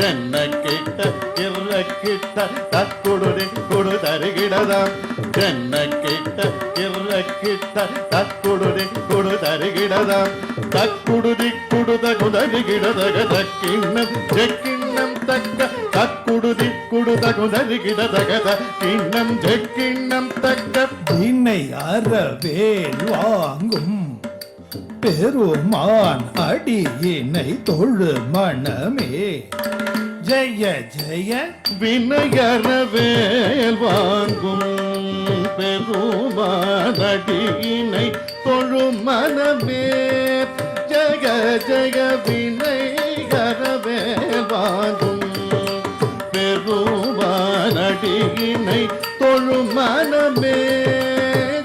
என்ன கிட்ட கிட்ட தக்குடுதி குடு தருகிடதாம் என்ன கிட்ட கிட்ட தக்குடுதி குடு தருகிடதாம் தக்குடுதி குடுத குதருகிடதக தக்கிண்ணம் ஜெக்கிண்ணம் தக்க தக்குடுதி குடுத குதருகிடதக தக்கிண்ணம் ஜெக்கிண்ணம் தக்க தினை அறவேல் வாங்கும் பெருமான் அடியினை தொழு மனமே ஜெய ஜெய வினையறவேல் வாங்கும் பெருமான் அடியினை தொழு மனமே ஜெய ஜெய வினையறவேல் வாங்கும் பெருமான் அடியினை தொழு மனமே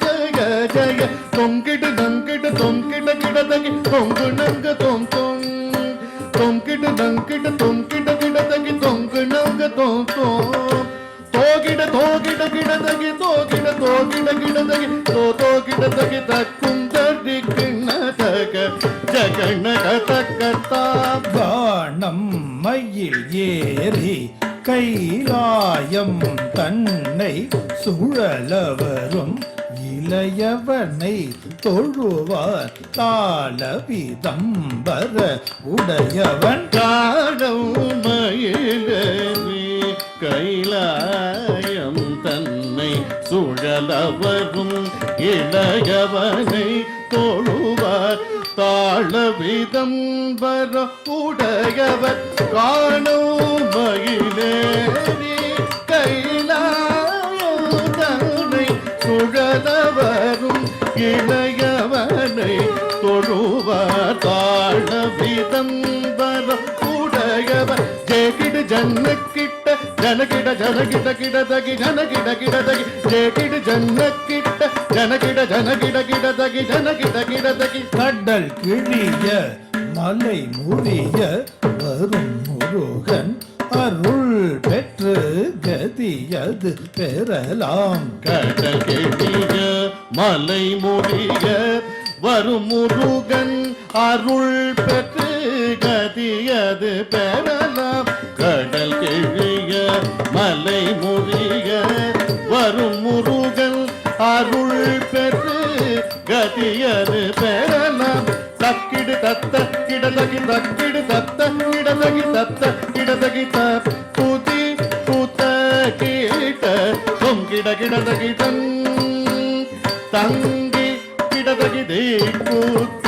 ஜெய ஜெய தொங்கிடு நங்கிடு தொங்கிட கிடதகி தொங்கு நங்க தொங் தொங் தொங்கிடு நங்கிடு தொங்கிட கிடதகி தொங்கு நங்க தொங் தொங் தோகிட தோகிட கிடதகி தோகிட தோகிட கிடதகி தோகிடதகி தக்கும் தடி கிண்ணதக ஜகணக தக்கத்தா காணம் மயில் ஏறி கைலாயம் தன்னை சுழலவரும் இளையவனை தொழுவார் தாள விதம்பர உடையவன் காணமயிலேறி கைலாயம் தன்னை சுழலவரும் இளையவனை தொழுவார் தாள விதம்பர உடையவர் காணமயிலேறி கைலாயம் தன்னை சுழலவரும் இளையவனை தொழுவார் தாழ விதம்பர உடையவர் ஜெகிடு ஜன்னக்கிட்ட ஜனகிட ஜனகிட கிடதகி ஜனகிட கிடதகி ஜெகிடு ஜன்னக்கிட்ட ஜனகிட ஜனகிட கிடதகி ஜனகிட கிடதகி கடல் கிழிய மலை முறிய வரும் முருகன் அருள் பெற்று கதியது பெறலாம் கடல் கிழிய மலை முறிய வரும் முருகன் அருள் பெற்று கதியது பெறலாம் கடல் கிழிய மலை முறிய வரும் முருகன் அருள் பெற்று கதியது பெறலாம் தக்கிடு தத்த கிடதகி தக்கிடு தத்த கிடதகி தத்த கிடதகி தூதி கூத்த கீட்ட தொங்கிட கிடதகி தங்கி கிடதகி தீ கூத்த